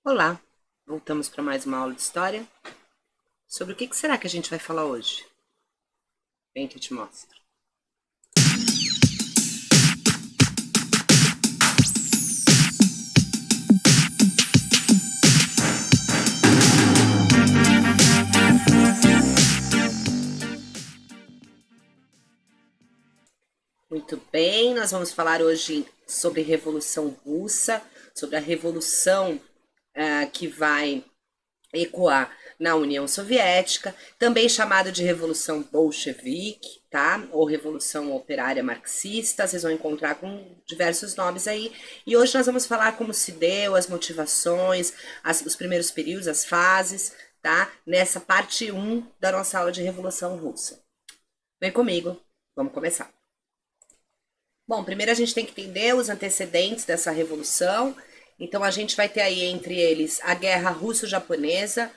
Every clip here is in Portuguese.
Olá, voltamos para mais uma aula de história. Sobre o que será que a gente vai falar hoje? Vem que eu te mostro. Muito bem, nós vamos falar hoje sobre Revolução Russa, sobre a revolução que vai ecoar na União Soviética, também chamado de Revolução Bolchevique, tá? Ou Revolução Operária Marxista, vocês vão encontrar com diversos nomes aí. E hoje nós vamos falar como se deu, as motivações, os primeiros períodos, as fases, tá? Nessa parte um da nossa aula de Revolução Russa. Vem comigo, vamos começar. Bom, primeiro a gente tem que entender os antecedentes dessa revolução. Então a gente vai ter aí entre eles a Guerra Russo-Japonesa,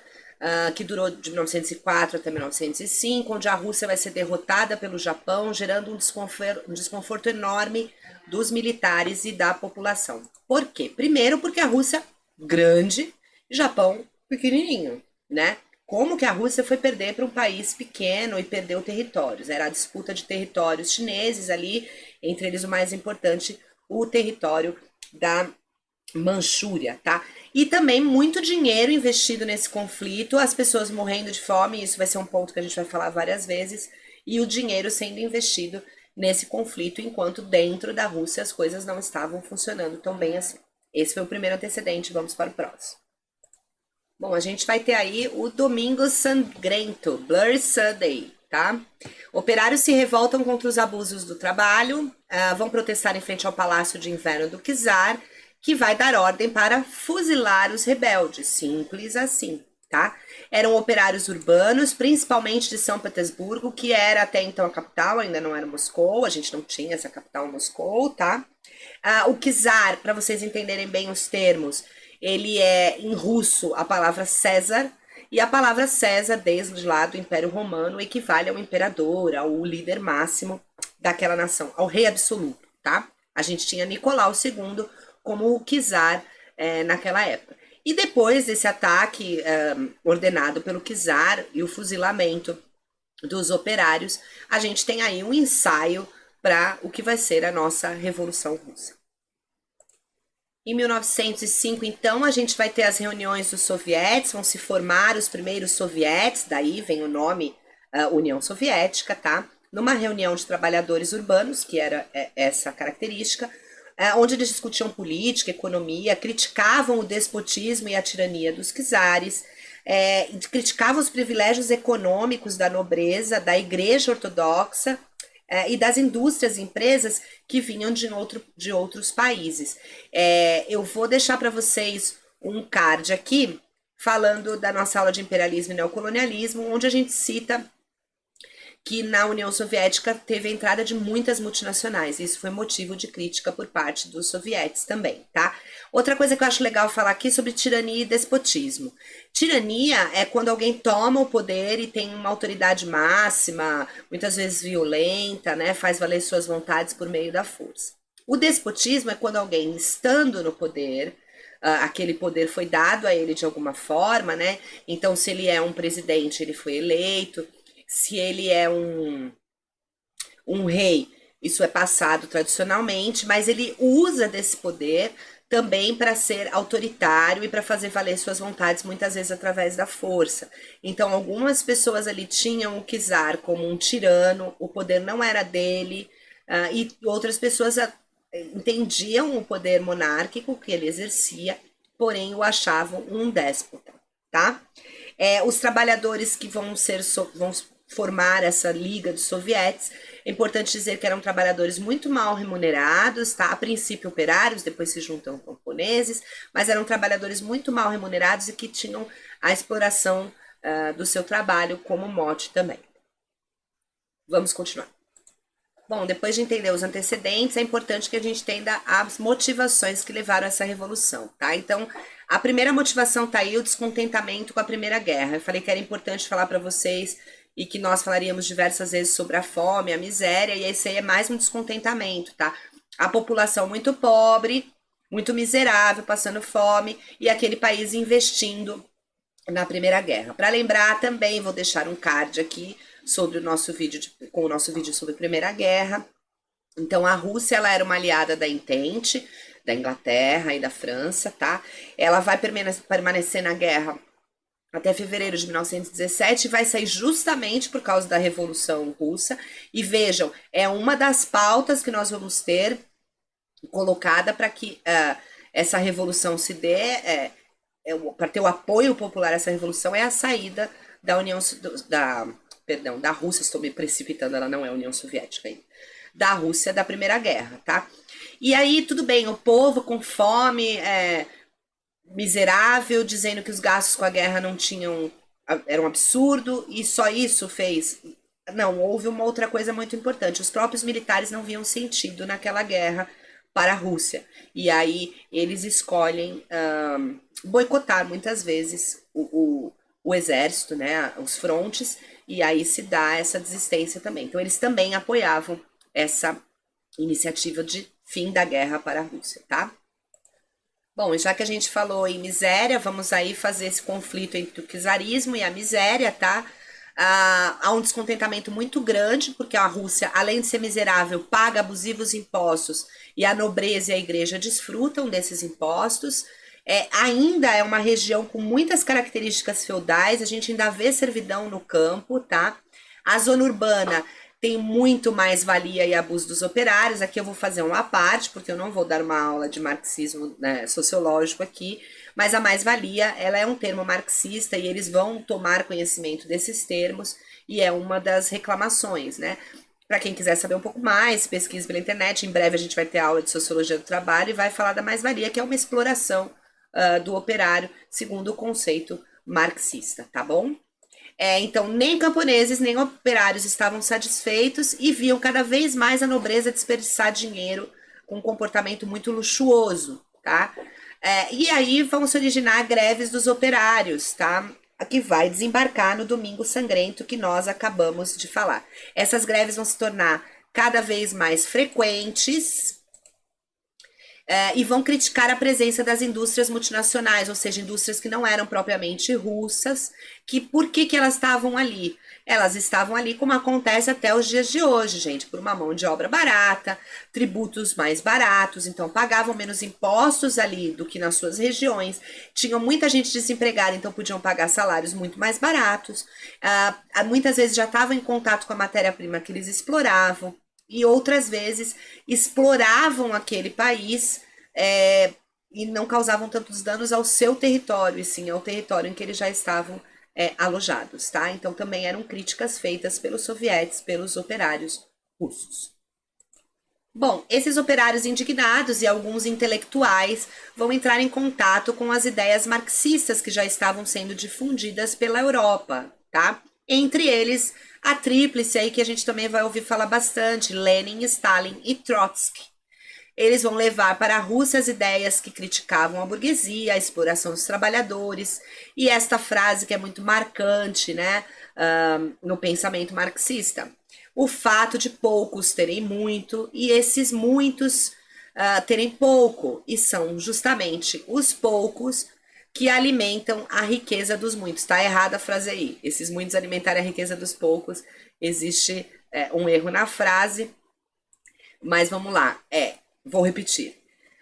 que durou de 1904 até 1905, onde a Rússia vai ser derrotada pelo Japão, gerando um desconforto enorme dos militares e da população. Por quê? Primeiro porque a Rússia grande e Japão pequenininho, né? Como que a Rússia foi perder para um país pequeno e perdeu territórios? Era a disputa de territórios chineses ali, entre eles o mais importante, o território da Manchúria, tá? E também muito dinheiro investido nesse conflito, as pessoas morrendo de fome, isso vai ser um ponto que a gente vai falar várias vezes, e o dinheiro sendo investido nesse conflito, enquanto dentro da Rússia as coisas não estavam funcionando tão bem assim. Esse foi o primeiro antecedente, vamos para o próximo. Bom, a gente vai ter aí o Domingo Sangrento, Bloody Sunday, tá? Operários se revoltam contra os abusos do trabalho, vão protestar em frente ao Palácio de Inverno do Czar, que vai dar ordem para fuzilar os rebeldes, simples assim, tá? Eram operários urbanos, principalmente de São Petersburgo, que era até então a capital, ainda não era Moscou, a gente não tinha essa capital Moscou, tá? O czar, para vocês entenderem bem os termos, ele é em russo a palavra César, e a palavra César, desde lá do Império Romano, equivale ao imperador, ao líder máximo daquela nação, ao rei absoluto, tá? A gente tinha Nicolau II como o czar naquela época. E depois desse ataque ordenado pelo czar e o fuzilamento dos operários, a gente tem aí um ensaio para o que vai ser a nossa Revolução Russa. Em 1905, então, a gente vai ter as reuniões dos sovietes, vão se formar os primeiros sovietes, daí vem o nome União Soviética, tá? Numa reunião de trabalhadores urbanos, que era essa característica, onde eles discutiam política, economia, criticavam o despotismo e a tirania dos czares, criticavam os privilégios econômicos da nobreza, da igreja ortodoxa, e das indústrias e empresas que vinham de outros países. Eu vou deixar para vocês um card aqui, falando da nossa aula de imperialismo e neocolonialismo, onde a gente cita que na União Soviética teve a entrada de muitas multinacionais. Isso foi motivo de crítica por parte dos sovietes também, tá? Outra coisa que eu acho legal falar aqui é sobre tirania e despotismo. Tirania é quando alguém toma o poder e tem uma autoridade máxima, muitas vezes violenta, né? Faz valer suas vontades por meio da força. O despotismo é quando alguém, estando no poder, aquele poder foi dado a ele de alguma forma, né? Então, se ele é um presidente, ele foi eleito. Se ele é um rei, isso é passado tradicionalmente, mas ele usa desse poder também para ser autoritário e para fazer valer suas vontades, muitas vezes através da força. Então, algumas pessoas ali tinham o czar como um tirano, o poder não era dele, e outras pessoas entendiam o poder monárquico que ele exercia, porém o achavam um déspota, tá? Os trabalhadores que vão formar essa liga de sovietes, é importante dizer que eram trabalhadores muito mal remunerados, tá? A princípio operários, depois se juntam camponeses, mas eram trabalhadores muito mal remunerados e que tinham a exploração do seu trabalho como mote também. Vamos continuar. Bom, depois de entender os antecedentes, é importante que a gente entenda as motivações que levaram a essa revolução, tá? Então, a primeira motivação tá aí, o descontentamento com a Primeira Guerra. Eu falei que era importante falar para vocês e que nós falaríamos diversas vezes sobre a fome, a miséria, e esse aí é mais um descontentamento, tá? A população muito pobre, muito miserável, passando fome, e aquele país investindo na Primeira Guerra. Para lembrar também, vou deixar um card aqui sobre o nosso vídeo, com o nosso vídeo sobre a Primeira Guerra. Então, a Rússia, ela era uma aliada da Entente, da Inglaterra e da França, tá? Ela vai permanecer na guerra até fevereiro de 1917 e vai sair justamente por causa da Revolução Russa. E vejam, é uma das pautas que nós vamos ter colocada para que essa revolução se dê, para ter o apoio popular a essa revolução, é a saída da da Rússia, estou me precipitando, ela não é a União Soviética ainda, da Rússia da Primeira Guerra, tá? E aí, tudo bem, o povo com fome, miserável, dizendo que os gastos com a guerra não tinham, era um absurdo, e só isso fez. Não, houve uma outra coisa muito importante, os próprios militares não viam sentido naquela guerra para a Rússia, e aí eles escolhem boicotar muitas vezes o exército, né, os frontes, e aí se dá essa desistência também. Então eles também apoiavam essa iniciativa de fim da guerra para a Rússia, tá? Bom, e já que a gente falou em miséria, vamos aí fazer esse conflito entre o czarismo e a miséria, tá? Há um descontentamento muito grande, porque a Rússia, além de ser miserável, paga abusivos impostos, e a nobreza e a igreja desfrutam desses impostos. Ainda é uma região com muitas características feudais, a gente ainda vê servidão no campo, tá? A zona urbana tem muito mais valia e abuso dos operários. Aqui eu vou fazer uma parte, porque eu não vou dar uma aula de marxismo, né, sociológico aqui, mas a mais-valia, ela é um termo marxista e eles vão tomar conhecimento desses termos e é uma das reclamações, né? Para quem quiser saber um pouco mais, pesquise pela internet. Em breve a gente vai ter aula de sociologia do trabalho e vai falar da mais-valia, que é uma exploração do operário, segundo o conceito marxista, tá bom? Então, nem camponeses, nem operários estavam satisfeitos e viam cada vez mais a nobreza desperdiçar dinheiro com um comportamento muito luxuoso, tá? E aí vão se originar greves dos operários, tá? Que vai desembarcar no Domingo Sangrento que nós acabamos de falar. Essas greves vão se tornar cada vez mais frequentes, e vão criticar a presença das indústrias multinacionais, ou seja, indústrias que não eram propriamente russas, que por que elas estavam ali? Elas estavam ali como acontece até os dias de hoje, gente, por uma mão de obra barata, tributos mais baratos, então pagavam menos impostos ali do que nas suas regiões, tinham muita gente desempregada, então podiam pagar salários muito mais baratos, muitas vezes já estavam em contato com a matéria-prima que eles exploravam, e outras vezes exploravam aquele país e não causavam tantos danos ao seu território, e sim ao território em que eles já estavam alojados, tá? Então também eram críticas feitas pelos sovietes, pelos operários russos. Bom, esses operários indignados e alguns intelectuais vão entrar em contato com as ideias marxistas que já estavam sendo difundidas pela Europa, tá? Entre eles, a tríplice aí que a gente também vai ouvir falar bastante, Lenin, Stalin e Trotsky. Eles vão levar para a Rússia as ideias que criticavam a burguesia, a exploração dos trabalhadores, e esta frase que é muito marcante, né, no pensamento marxista. O fato de poucos terem muito e esses muitos terem pouco, e são justamente os poucos que alimentam a riqueza dos muitos. Tá errada a frase aí. Esses muitos alimentarem a riqueza dos poucos. Existe um erro na frase, mas vamos lá. Vou repetir.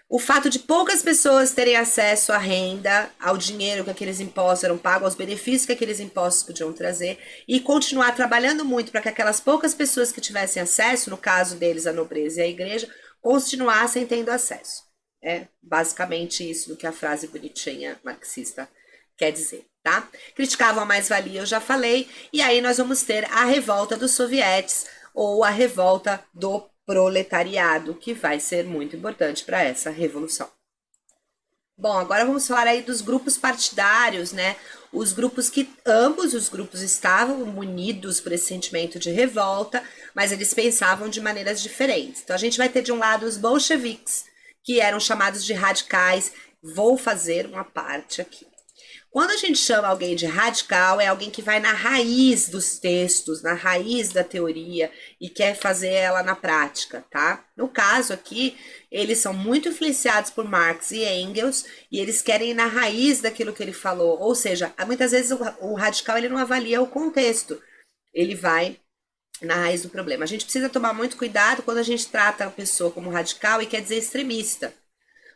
O fato de poucas pessoas terem acesso à renda, ao dinheiro que aqueles impostos eram pagos, aos benefícios que aqueles impostos podiam trazer, e continuar trabalhando muito para que aquelas poucas pessoas que tivessem acesso, no caso deles a nobreza e a igreja, continuassem tendo acesso. É basicamente isso do que a frase bonitinha marxista quer dizer, tá? Criticavam a mais-valia, eu já falei, e aí nós vamos ter a revolta dos sovietes ou a revolta do proletariado, que vai ser muito importante para essa revolução. Bom, agora vamos falar aí dos grupos partidários, né? Os grupos que ambos os grupos estavam unidos por esse sentimento de revolta, mas eles pensavam de maneiras diferentes. Então a gente vai ter de um lado os bolcheviques, que eram chamados de radicais. Vou fazer uma parte aqui. Quando a gente chama alguém de radical, é alguém que vai na raiz dos textos, na raiz da teoria e quer fazer ela na prática, tá? No caso aqui, eles são muito influenciados por Marx e Engels e eles querem ir na raiz daquilo que ele falou. Ou seja, muitas vezes o radical ele não avalia o contexto, ele vai na raiz do problema. A gente precisa tomar muito cuidado quando a gente trata a pessoa como radical e quer dizer extremista.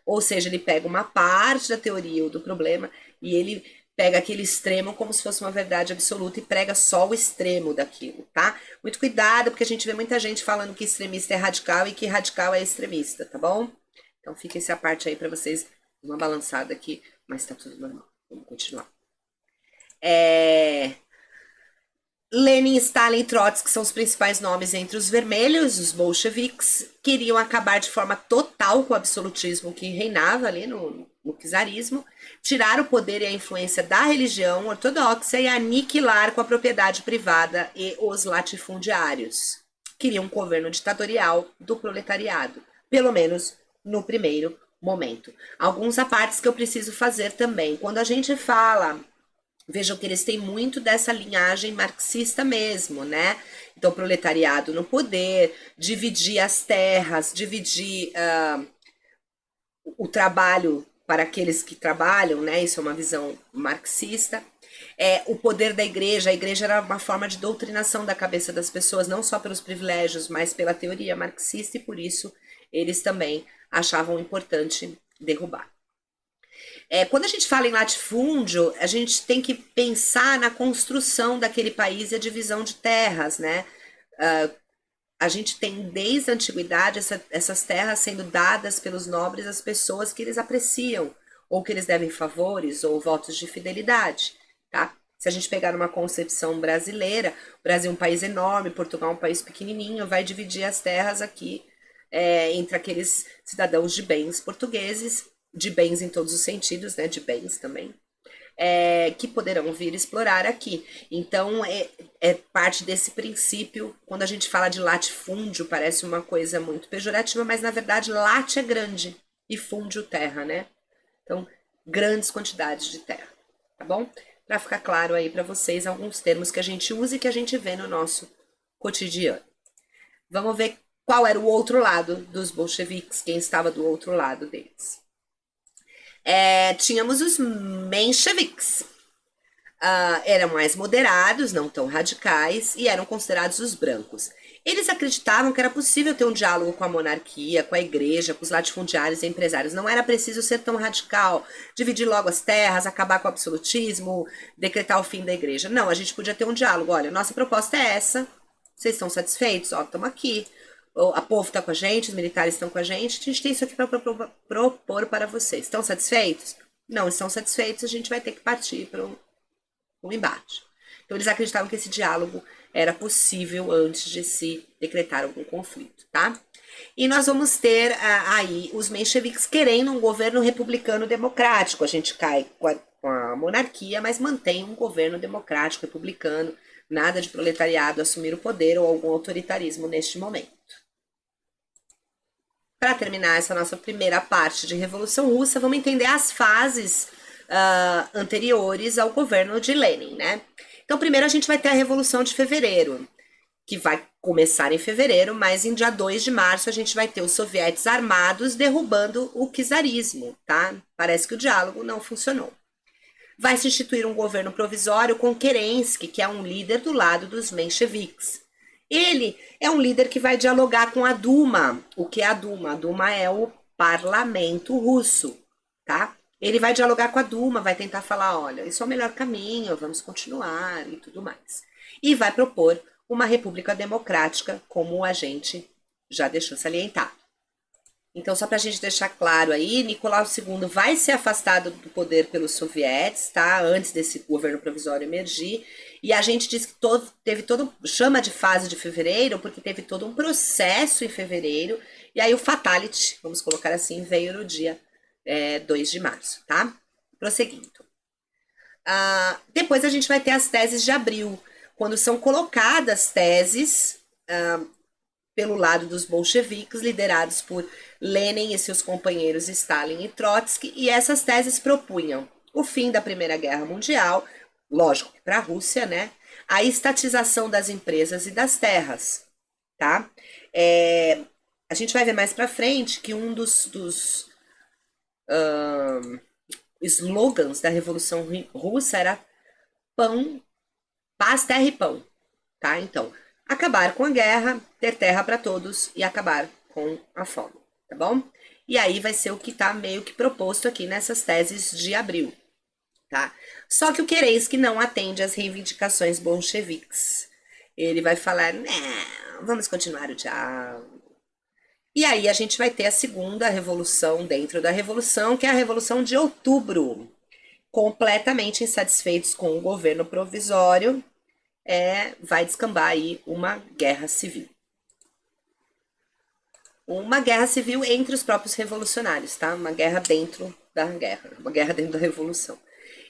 Ou seja, ele pega uma parte da teoria ou do problema e ele pega aquele extremo como se fosse uma verdade absoluta e prega só o extremo daquilo, tá? Muito cuidado, porque a gente vê muita gente falando que extremista é radical e que radical é extremista, tá bom? Então fica essa parte aí para vocês, uma balançada aqui, mas tá tudo normal. Vamos continuar. Lenin, Stalin e Trotsky são os principais nomes entre os vermelhos, os bolcheviques, queriam acabar de forma total com o absolutismo que reinava ali no czarismo, tirar o poder e a influência da religião ortodoxa e aniquilar com a propriedade privada e os latifundiários. Queriam um governo ditatorial do proletariado, pelo menos no primeiro momento. Alguns apartes que eu preciso fazer também. Quando a gente fala... Vejam que eles têm muito dessa linhagem marxista mesmo, né? Então, proletariado no poder, dividir as terras, dividir o trabalho para aqueles que trabalham, né? Isso é uma visão marxista. O poder da igreja, a igreja era uma forma de doutrinação da cabeça das pessoas, não só pelos privilégios, mas pela teoria marxista, e por isso eles também achavam importante derrubar. Quando a gente fala em latifúndio, a gente tem que pensar na construção daquele país e a divisão de terras, né? A gente tem desde a antiguidade essas terras sendo dadas pelos nobres às pessoas que eles apreciam, ou que eles devem favores ou votos de fidelidade, tá? Se a gente pegar uma concepção brasileira, o Brasil é um país enorme, Portugal é um país pequenininho, vai dividir as terras aqui entre aqueles cidadãos de bens portugueses, de bens em todos os sentidos, né, de bens também, que poderão vir explorar aqui. Então, é parte desse princípio, quando a gente fala de latifúndio, parece uma coisa muito pejorativa, mas na verdade late é grande e fúndio terra, né? Então, grandes quantidades de terra, tá bom? Para ficar claro aí para vocês alguns termos que a gente usa e que a gente vê no nosso cotidiano. Vamos ver qual era o outro lado dos bolcheviques, quem estava do outro lado deles. Tínhamos os mencheviques. Eram mais moderados, não tão radicais, e eram considerados os brancos. Eles acreditavam que era possível ter um diálogo com a monarquia, com a igreja, com os latifundiários e empresários. Não era preciso ser tão radical, dividir logo as terras, acabar com o absolutismo, decretar o fim da igreja. Não, a gente podia ter um diálogo. Olha, nossa proposta é essa, vocês estão satisfeitos? Ó, estamos aqui. A povo está com a gente, os militares estão com a gente tem isso aqui para propor para vocês. Estão satisfeitos? Não estão satisfeitos, a gente vai ter que partir para um embate. Então, eles acreditavam que esse diálogo era possível antes de se decretar algum conflito, tá? E nós vamos ter aí os mencheviques querendo um governo republicano democrático. A gente cai com a monarquia, mas mantém um governo democrático, republicano, nada de proletariado assumir o poder ou algum autoritarismo neste momento. Para terminar essa nossa primeira parte de Revolução Russa, vamos entender as fases anteriores ao governo de Lenin, né? Então, primeiro a gente vai ter a Revolução de Fevereiro, que vai começar em fevereiro, mas em dia 2 de março a gente vai ter os sovietes armados derrubando o czarismo, tá? Parece que o diálogo não funcionou. Vai se instituir um governo provisório com Kerensky, que é um líder do lado dos mencheviques. Ele é um líder que vai dialogar com a Duma. O que é a Duma? A Duma é o parlamento russo, tá? Ele vai dialogar com a Duma, vai tentar falar, olha, isso é o melhor caminho, vamos continuar e tudo mais. E vai propor uma república democrática, como a gente já deixou salientado. Então, só para a gente deixar claro aí, Nicolau II vai ser afastado do poder pelos sovietes, tá? Antes desse governo provisório emergir. E a gente diz que chama de fase de fevereiro, porque teve todo um processo em fevereiro. E aí o fatality, vamos colocar assim, veio no dia 2 de março, tá? Prosseguindo. Depois a gente vai ter as teses de abril, quando são colocadas teses pelo lado dos bolcheviques, liderados por Lenin e seus companheiros Stalin e Trotsky, e essas teses propunham o fim da Primeira Guerra Mundial, lógico que para a Rússia, né? A estatização das empresas e das terras, tá? A gente vai ver mais para frente que um dos slogans da Revolução Russa era pão, paz, terra e pão, tá? Então, acabar com a guerra, ter terra para todos e acabar com a fome, tá bom? E aí vai ser o que tá meio que proposto aqui nessas teses de abril, tá? Só que o Kerensky não atende às reivindicações bolcheviques. Ele vai falar, não, vamos continuar o diálogo. E aí a gente vai ter a segunda revolução dentro da revolução, que é a Revolução de Outubro. Completamente insatisfeitos com o governo provisório, vai descambar aí uma guerra civil. Uma guerra civil entre os próprios revolucionários, tá? Uma guerra dentro da guerra, uma guerra dentro da revolução.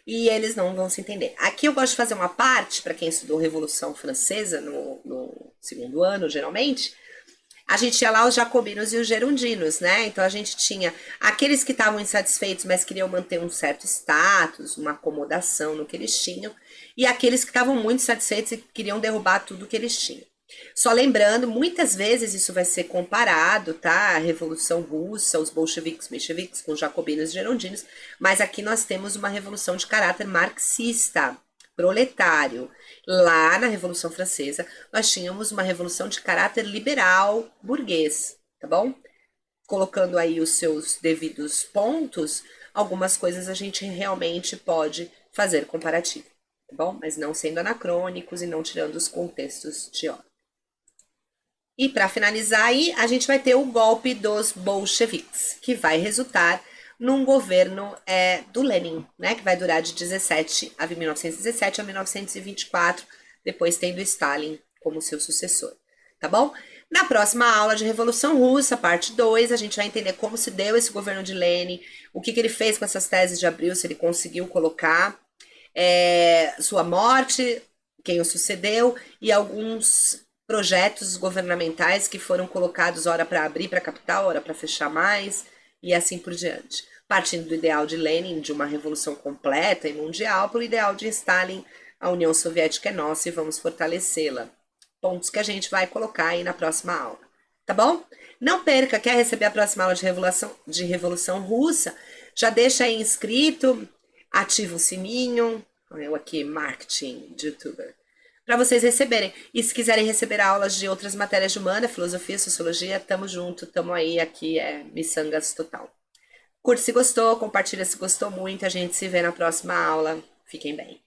E eles não vão se entender. Aqui eu gosto de fazer uma parte, para quem estudou Revolução Francesa no segundo ano, geralmente, a gente tinha lá os jacobinos e os gerondinos, né? Então a gente tinha aqueles que estavam insatisfeitos, mas queriam manter um certo status, uma acomodação no que eles tinham, e aqueles que estavam muito satisfeitos e queriam derrubar tudo que eles tinham. Só lembrando, muitas vezes isso vai ser comparado, tá? A Revolução Russa, os bolcheviques com os jacobinos e gerondinos, mas aqui nós temos uma revolução de caráter marxista, proletário. Lá na Revolução Francesa, nós tínhamos uma revolução de caráter liberal burguês, tá bom? Colocando aí os seus devidos pontos, algumas coisas a gente realmente pode fazer comparativo, tá bom? Mas não sendo anacrônicos e não tirando os contextos de hora. E para finalizar aí, a gente vai ter o golpe dos bolcheviques, que vai resultar num governo do Lenin, né, que vai durar de 1917 a 1924, depois tendo Stalin como seu sucessor, tá bom? Na próxima aula de Revolução Russa, parte 2, a gente vai entender como se deu esse governo de Lenin, o que ele fez com essas teses de abril, se ele conseguiu colocar, sua morte, quem o sucedeu e alguns projetos governamentais que foram colocados ora para abrir para a capital, ora para fechar mais, e assim por diante. Partindo do ideal de Lenin, de uma revolução completa e mundial, para o ideal de Stalin, a União Soviética é nossa e vamos fortalecê-la. Pontos que a gente vai colocar aí na próxima aula, tá bom? Não perca, quer receber a próxima aula de Revolução Russa? Já deixa aí inscrito, ativa o sininho, eu aqui, marketing de youtuber, para vocês receberem. E se quiserem receber aulas de outras matérias de humana, filosofia, sociologia, tamo junto, tamo aí, aqui é miçangas total. Curte se gostou, compartilha se gostou muito, a gente se vê na próxima aula. Fiquem bem.